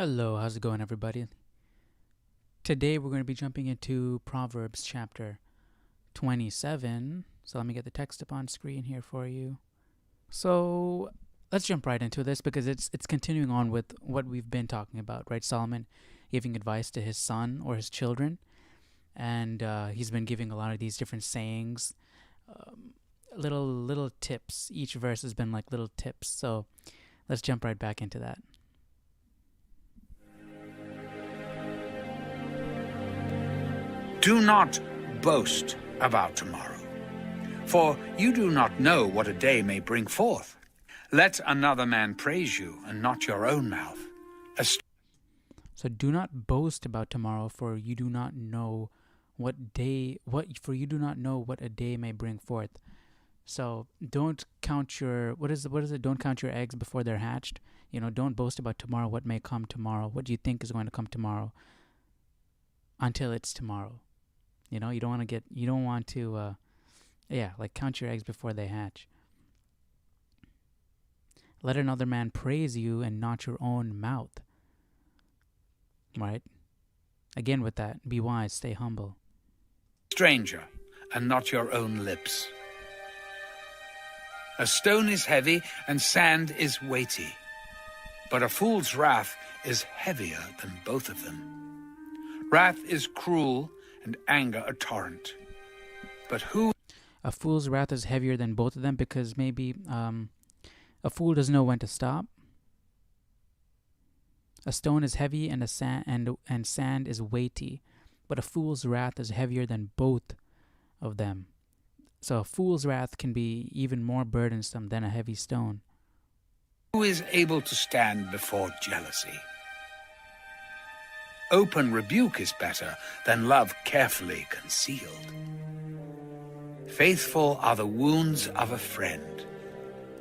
Hello, how's it going, everybody? Today we're going to be jumping into Proverbs chapter 27. So let me get the text up on screen here for you. So let's jump right into this because it's continuing on with what we've been talking about, right? Solomon giving advice to his son or his children, and he's been giving a lot of these different sayings, little tips. Each verse has been like little tips. So let's jump right back into that. Do not boast about tomorrow, for you do not know what a day may bring forth. Let another man praise you, and not your own mouth. So do not boast about tomorrow, for you do not know what a day may bring forth. So don't count your what is it? Don't count your eggs before they're hatched. Don't boast about tomorrow, what may come tomorrow, what do you think is going to come tomorrow, until it's tomorrow. You don't want to count your eggs before they hatch. Let another man praise you and not your own mouth. Right? Again with that, be wise, stay humble. Stranger, and not your own lips. A stone is heavy, and sand is weighty, but a fool's wrath is heavier than both of them. Wrath is cruel, and anger a torrent. But a fool's wrath is heavier than both of them because maybe a fool doesn't know when to stop. A stone is heavy and sand is weighty, but a fool's wrath is heavier than both of them. So a fool's wrath can be even more burdensome than a heavy stone. Who is able to stand before jealousy? Open rebuke is better than love carefully concealed. Faithful are the wounds of a friend,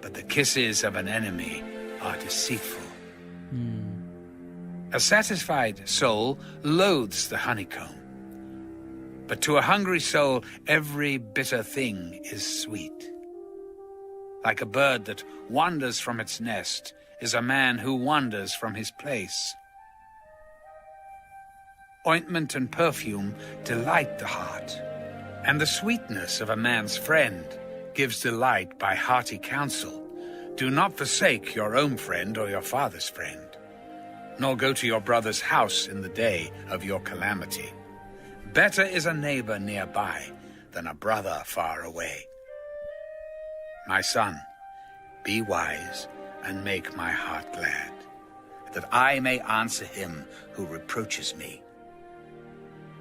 but the kisses of an enemy are deceitful. A satisfied soul loathes the honeycomb, but to a hungry soul every bitter thing is sweet. Like a bird that wanders from its nest is a man who wanders from his place. Ointment and perfume delight the heart, and the sweetness of a man's friend gives delight by hearty counsel. Do not forsake your own friend or your father's friend, nor go to your brother's house in the day of your calamity. Better is a neighbor nearby than a brother far away. My son, be wise and make my heart glad, that I may answer him who reproaches me.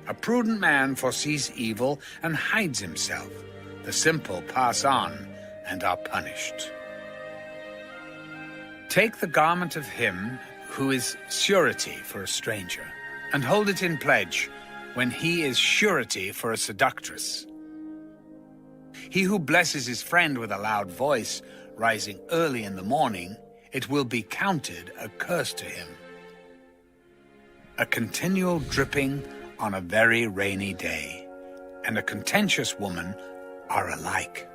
A prudent man foresees evil and hides himself. The simple pass on and are punished. Take the garment of him who is surety for a stranger, and hold it in pledge when he is surety for a seductress. He who blesses his friend with a loud voice, rising early in the morning, it will be counted a curse to him. A continual dripping on a very rainy day, and a contentious woman are alike.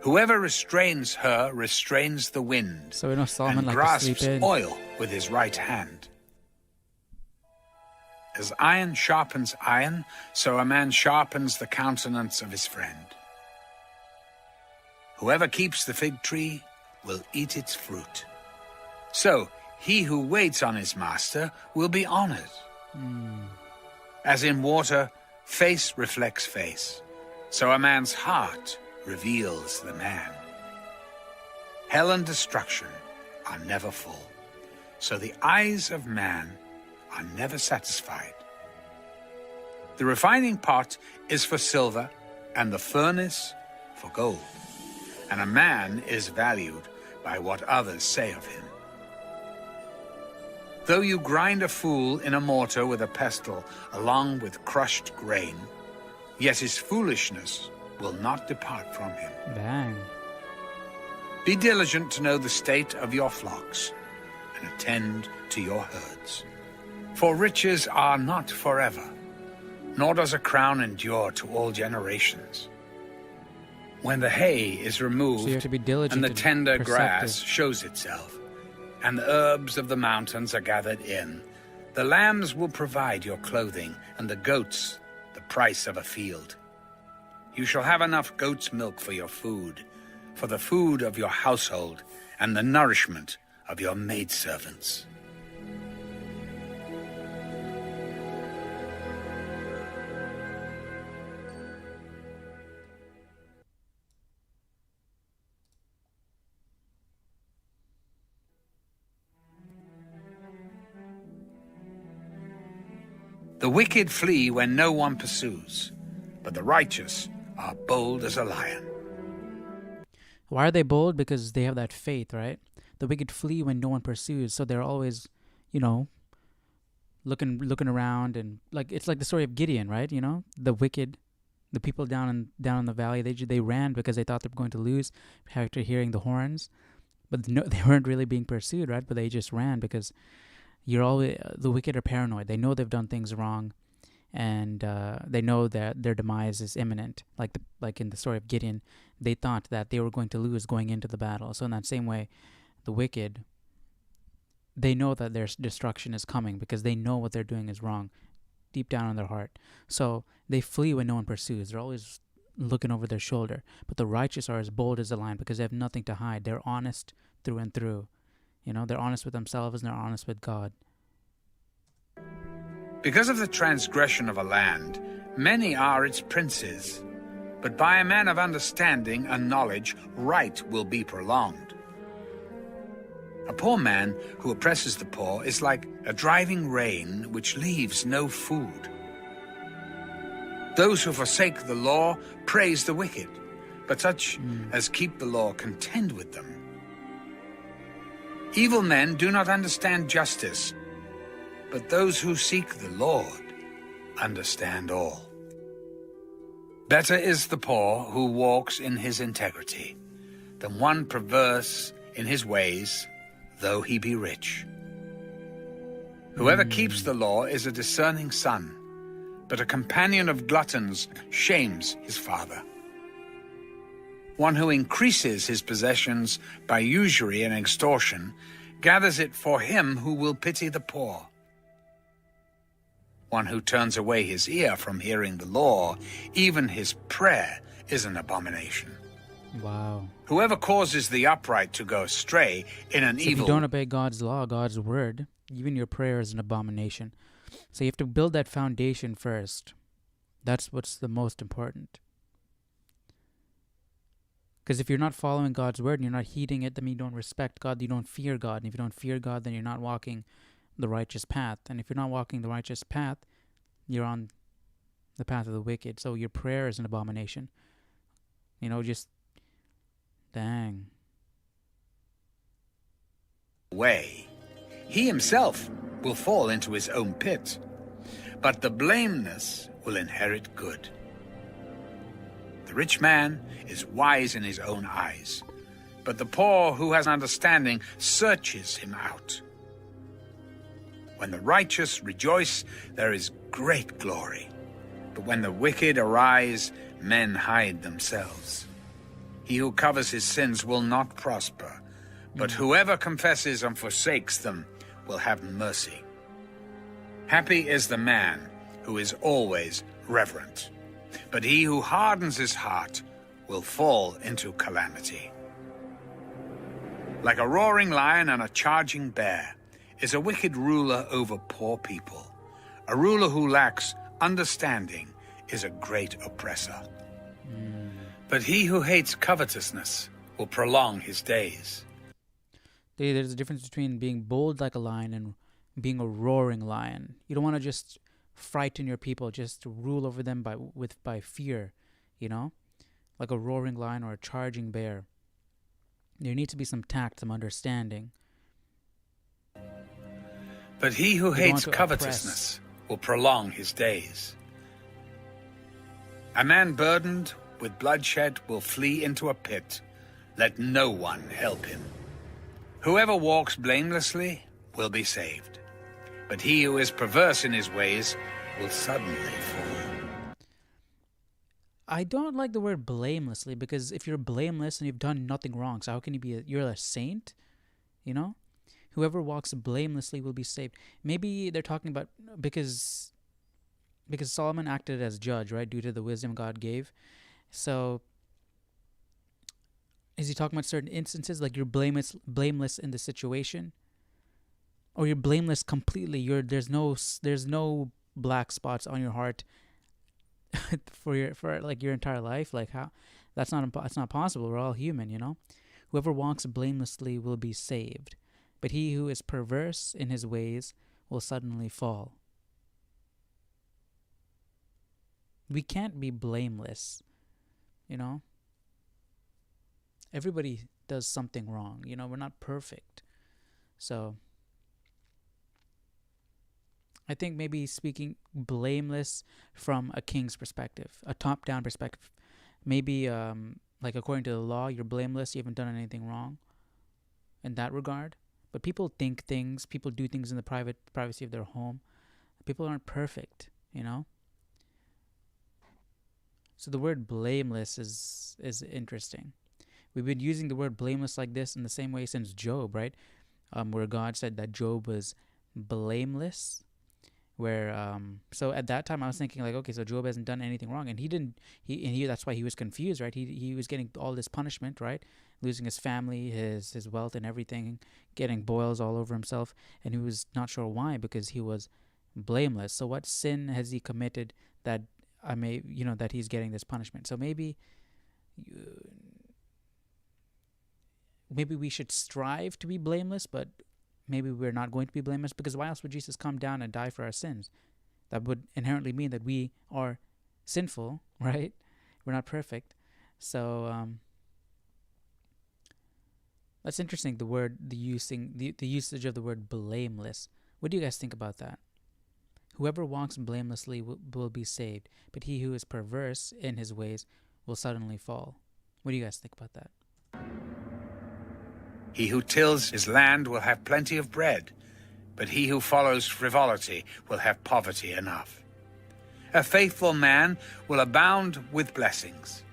Whoever restrains her restrains the wind, So Solomon and grasps oil with his right hand. As iron sharpens iron, so a man sharpens the countenance of his friend. Whoever keeps the fig tree will eat its fruit. So he who waits on his master will be honored. As in water, face reflects face, so a man's heart reveals the man. Hell and destruction are never full, so the eyes of man are never satisfied. The refining pot is for silver, and the furnace for gold, and a man is valued by what others say of him. Though you grind a fool in a mortar with a pestle along with crushed grain, yet his foolishness will not depart from him. Bang. Be diligent to know the state of your flocks, and attend to your herds. For riches are not forever, nor does a crown endure to all generations. When the hay is removed, So you have to be diligent and the and tender perceptive. grass shows itself, and the herbs of the mountains are gathered in, The lambs will provide your clothing, and the goats the price of a field. You shall have enough goat's milk for your food, for the food of your household, and the nourishment of your maidservants. The wicked flee when no one pursues, but the righteous are bold as a lion. Why are they bold? Because they have that faith, right? The wicked flee when no one pursues, so they're always, looking around, and it's like the story of Gideon, right? The wicked, the people down in the valley, they ran because they thought they were going to lose after hearing the horns, but no, they weren't really being pursued, right? But they just ran because the wicked are paranoid. They know they've done things wrong, and they know that their demise is imminent. Like in the story of Gideon, they thought that they were going to lose going into the battle. So in that same way, the wicked, they know that their destruction is coming because they know what they're doing is wrong deep down in their heart. So they flee when no one pursues. They're always looking over their shoulder. But the righteous are as bold as a lion because they have nothing to hide. They're honest through and through. They're honest with themselves and they're honest with God. Because of the transgression of a land, many are its princes. But by a man of understanding and knowledge, right will be prolonged. A poor man who oppresses the poor is like a driving rain which leaves no food. Those who forsake the law praise the wicked, but such as keep the law contend with them. Evil men do not understand justice, but those who seek the Lord understand all. Better is the poor who walks in his integrity than one perverse in his ways, though he be rich. Whoever keeps the law is a discerning son, but a companion of gluttons shames his father. One who increases his possessions by usury and extortion gathers it for him who will pity the poor. One who turns away his ear from hearing the law, even his prayer is an abomination. Wow. Whoever causes the upright to go astray in an evil... If you don't obey God's law, God's word, even your prayer is an abomination. So you have to build that foundation first. That's what's the most important. Because if you're not following God's word and you're not heeding it, then you don't respect God, you don't fear God. And if you don't fear God, then you're not walking the righteous path. And if you're not walking the righteous path, you're on the path of the wicked. So your prayer is an abomination. Dang. Way, he himself will fall into his own pit, but the blameless will inherit good. The rich man is wise in his own eyes, but the poor who has understanding searches him out. When the righteous rejoice, there is great glory, but when the wicked arise, men hide themselves. He who covers his sins will not prosper, but whoever confesses and forsakes them will have mercy. Happy is the man who is always reverent, but he who hardens his heart will fall into calamity. Like a roaring lion and a charging bear is a wicked ruler over poor people. A ruler who lacks understanding is a great oppressor. But he who hates covetousness will prolong his days. There's a difference between being bold like a lion and being a roaring lion. You don't want to just frighten your people, just to rule over them by fear, like a roaring lion or a charging bear. There needs to be some tact, some understanding. But he who hates covetousness will prolong his days. A man burdened with bloodshed will flee into a pit. Let no one help him. Whoever walks blamelessly will be saved, but he who is perverse in his ways will suddenly fall. I don't like the word blamelessly, because if you're blameless and you've done nothing wrong, so how can you be you're a saint? Whoever walks blamelessly will be saved. Maybe they're talking about because Solomon acted as judge, right, due to the wisdom God gave. So is he talking about certain instances, like you're blameless in the situation, or you're blameless completely? There's no black spots on your heart for like your entire life. Like how that's not possible. We're all human, you know. Whoever walks blamelessly will be saved, but he who is perverse in his ways will suddenly fall. We can't be blameless, you know. Everybody does something wrong, you know. We're not perfect. So I think maybe speaking blameless from a king's perspective, a top-down perspective. Maybe like according to the law, you're blameless. You haven't done anything wrong in that regard. But people think things. People do things in the privacy of their home. People aren't perfect, you know. So the word blameless is interesting. We've been using the word blameless like this in the same way since Job, right? Where God said that Job was blameless. Where so at that time I was thinking like, okay, so Job hasn't done anything wrong, and he that's why he was confused, right? He was getting all this punishment, right? Losing his family, his wealth and everything, getting boils all over himself, and he was not sure why, because he was blameless. So what sin has he committed that that he's getting this punishment? So maybe we should strive to be blameless, but maybe we're not going to be blameless, because why else would Jesus come down and die for our sins? That would inherently mean that we are sinful, right? We're not perfect. So that's interesting. The usage of the word blameless. What do you guys think about that? Whoever walks blamelessly will be saved, but he who is perverse in his ways will suddenly fall. What do you guys think about that? He who tills his land will have plenty of bread, but he who follows frivolity will have poverty enough. A faithful man will abound with blessings,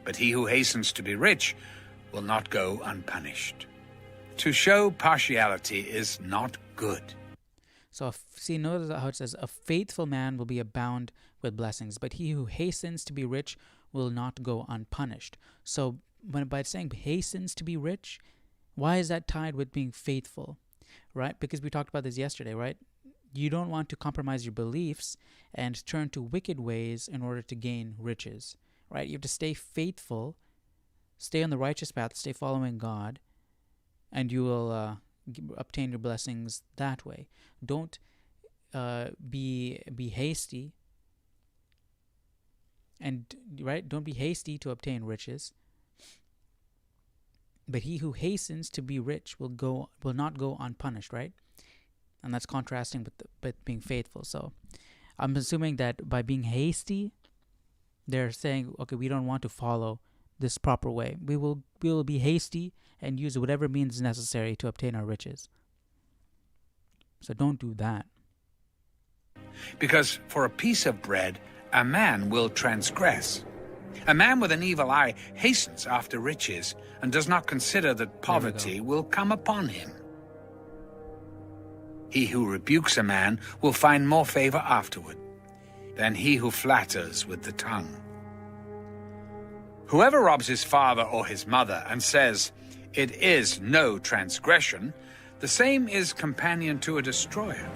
but he who hastens to be rich will not go unpunished. To show partiality is not good. So notice how it says, a faithful man will be abound with blessings, but he who hastens to be rich will not go unpunished. So by saying hastens to be rich, why is that tied with being faithful, right? Because we talked about this yesterday, right? You don't want to compromise your beliefs and turn to wicked ways in order to gain riches, right? You have to stay faithful, stay on the righteous path, stay following God, and you will obtain your blessings that way. Don't be hasty, and right? Don't be hasty to obtain riches. But he who hastens to be rich will not go unpunished, right? And that's contrasting with being faithful. So I'm assuming that by being hasty, they're saying, okay, we don't want to follow this proper way. We will be hasty and use whatever means necessary to obtain our riches. So don't do that. Because for a piece of bread, a man will transgress. A man with an evil eye hastens after riches and does not consider that poverty will come upon him. He who rebukes a man will find more favor afterward than he who flatters with the tongue. Whoever robs his father or his mother and says, "It is no transgression," the same is companion to a destroyer.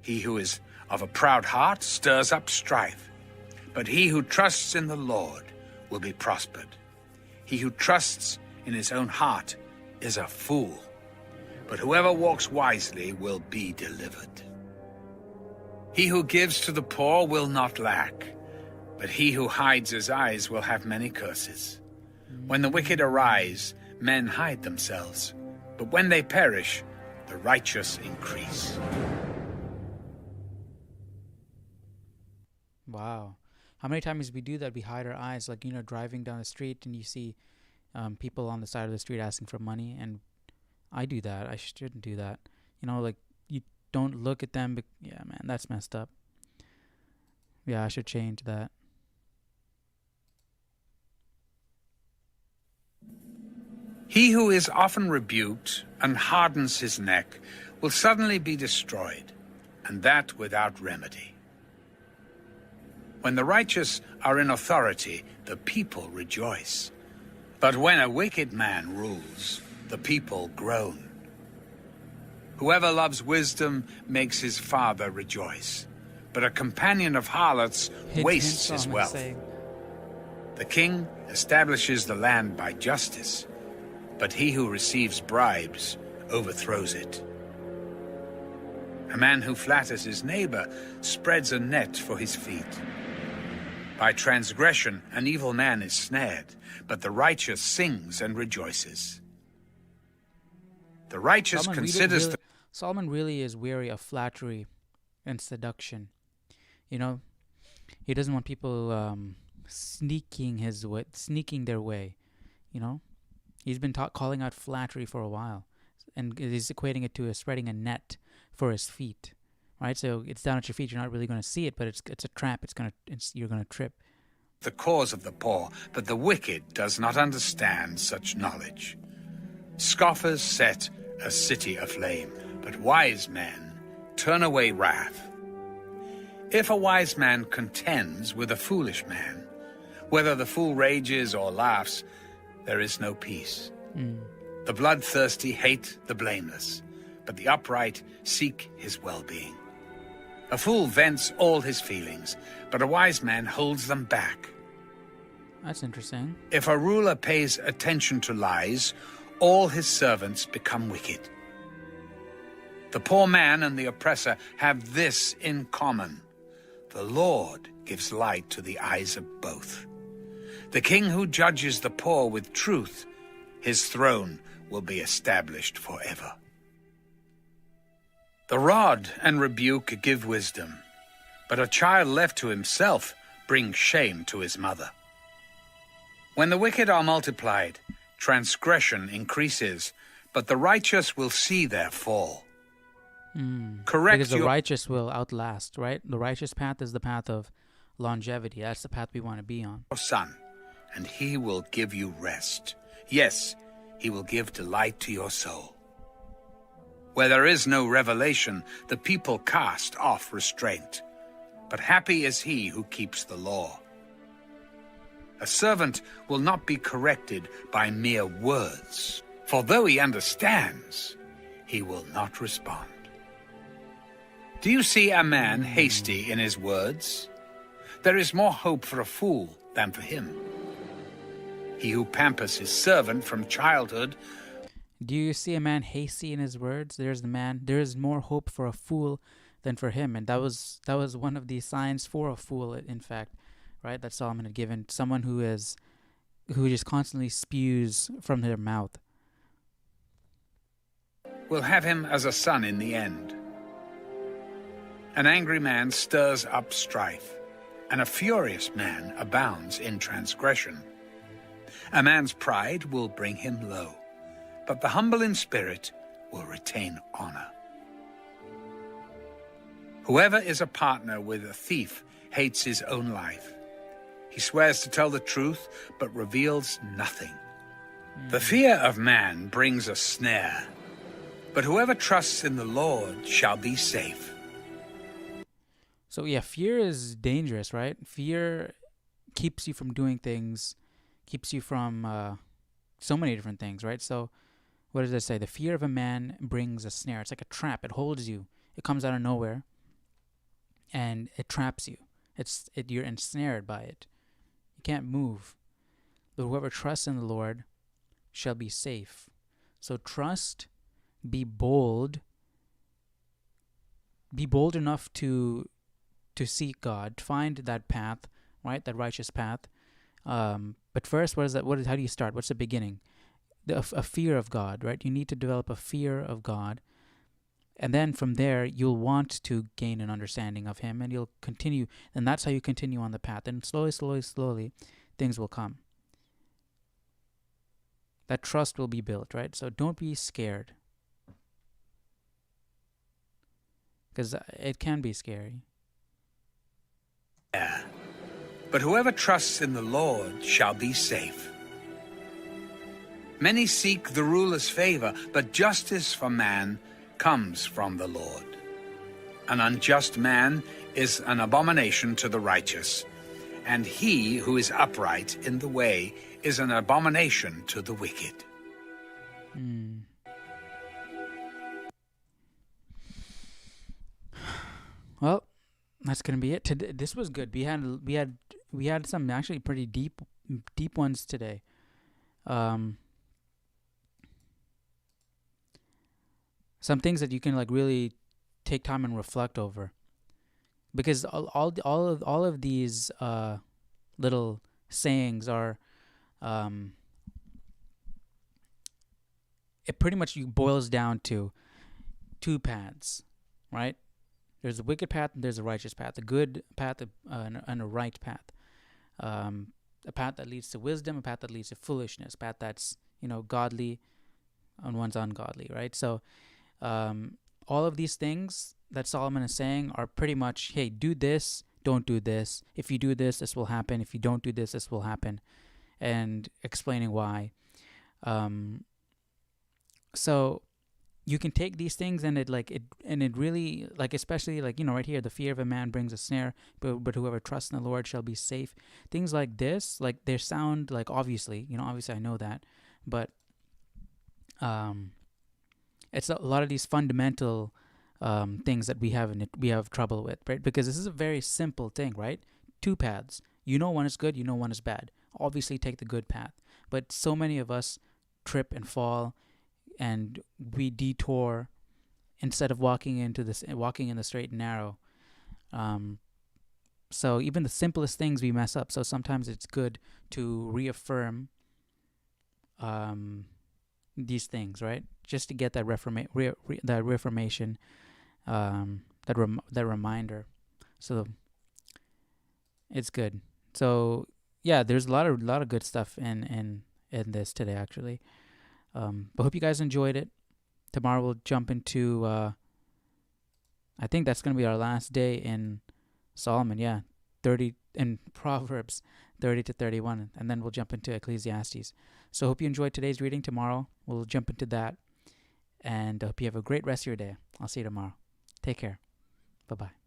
He who is of a proud heart stirs up strife, but he who trusts in the Lord will be prospered. He who trusts in his own heart is a fool, but whoever walks wisely will be delivered. He who gives to the poor will not lack, but he who hides his eyes will have many curses. When the wicked arise, men hide themselves, but when they perish, the righteous increase. Wow. How many times we do that? We hide our eyes, like, driving down the street and you see people on the side of the street asking for money, and I do that. I shouldn't do that. Like, you don't look at them. Yeah, man, that's messed up. Yeah, I should change that. He who is often rebuked and hardens his neck will suddenly be destroyed, and that without remedy. When the righteous are in authority, the people rejoice. But when a wicked man rules, the people groan. Whoever loves wisdom makes his father rejoice, but a companion of harlots wastes his wealth. The king establishes the land by justice, but he who receives bribes overthrows it. A man who flatters his neighbor spreads a net for his feet. By transgression, an evil man is snared, but the righteous sings and rejoices. The righteous considers... Solomon really is weary of flattery and seduction. You know, he doesn't want people sneaking their way. You know, he's been calling out flattery for a while, and he's equating it to spreading a net for his feet. Right, so it's down at your feet. You're not really going to see it, but it's a trap. You're going to trip. The cause of the poor, but the wicked does not understand such knowledge. Scoffers set a city aflame, but wise men turn away wrath. If a wise man contends with a foolish man, whether the fool rages or laughs, there is no peace. The bloodthirsty hate the blameless, but the upright seek his well-being. A fool vents all his feelings, but a wise man holds them back. That's interesting. If a ruler pays attention to lies, all his servants become wicked. The poor man and the oppressor have this in common: the Lord gives light to the eyes of both. The king who judges the poor with truth, his throne will be established forever. The rod and rebuke give wisdom, but a child left to himself brings shame to his mother. When the wicked are multiplied, transgression increases, but the righteous will see their fall. Because the righteous will outlast, right? The righteous path is the path of longevity. That's the path we want to be on. Your son, and he will give you rest. Yes, he will give delight to your soul. Where there is no revelation, the people cast off restraint. But happy is he who keeps the law. A servant will not be corrected by mere words, for though he understands, he will not respond. Do you see a man hasty in his words? There is more hope for a fool than for him. He who pampers his servant from childhood... Do you see a man hasty in his words? There is more hope for a fool than for him. And that was one of the signs for a fool, in fact, right? That Solomon had given. Someone who just constantly spews from their mouth. We'll have him as a son in the end. An angry man stirs up strife, and a furious man abounds in transgression. A man's pride will bring him low, but the humble in spirit will retain honor. Whoever is a partner with a thief hates his own life. He swears to tell the truth, but reveals nothing. The fear of man brings a snare, but whoever trusts in the Lord shall be safe. So yeah, fear is dangerous, right? Fear keeps you from doing things, keeps you from so many different things, right? So what does it say? The fear of a man brings a snare. It's like a trap. It holds you. It comes out of nowhere, and it traps you. You're ensnared by it. You can't move. But whoever trusts in the Lord shall be safe. So trust, be bold. Be bold enough to seek God, find that path, right? That righteous path. But first, what is that? How do you start? What's the beginning? A fear of God, right? You need to develop a fear of God. And then from there, you'll want to gain an understanding of Him, and you'll continue. And that's how you continue on the path. And slowly, things will come. That trust will be built, right? So don't be scared. Because it can be scary. Yeah. But whoever trusts in the Lord shall be safe. Many seek the ruler's favor, but justice for man comes from the Lord. An unjust man is an abomination to the righteous, and he who is upright in the way is an abomination to the wicked. Well, that's gonna be it. Today, this was good. We had some actually pretty deep ones today. Some things that you can like really take time and reflect over, because all of these little sayings are it pretty much boils down to two paths, right? There's a wicked path and there's a righteous path, a good path and a right path. A path that leads to wisdom, a path that leads to foolishness, a path that's godly and one's ungodly, right? So all of these things that Solomon is saying are pretty much, hey, do this, don't do this. If you do this, this will happen. If you don't do this, this will happen, and explaining why. So you can take these things and it really, like, especially like right here, the fear of a man brings a snare, but whoever trusts in the Lord shall be safe. Things like this, like, they sound like obviously I know that, but it's a lot of these fundamental things that we have trouble with, right? Because this is a very simple thing, right? Two paths. One is good, one is bad. Obviously take the good path. But so many of us trip and fall, and we detour instead of walking in the straight and narrow. So even the simplest things we mess up. So sometimes it's good to reaffirm these things, right? Just to get that reformation, that reminder. So it's good. So yeah, there's a lot of good stuff in this today, actually. But hope you guys enjoyed it. Tomorrow we'll jump into I think that's gonna be our last day in Solomon, 30 in Proverbs 30 to 31, and then we'll jump into Ecclesiastes. So hope you enjoyed today's reading. Tomorrow we'll jump into that, and hope you have a great rest of your day. I'll see you tomorrow. Take care. Bye-bye.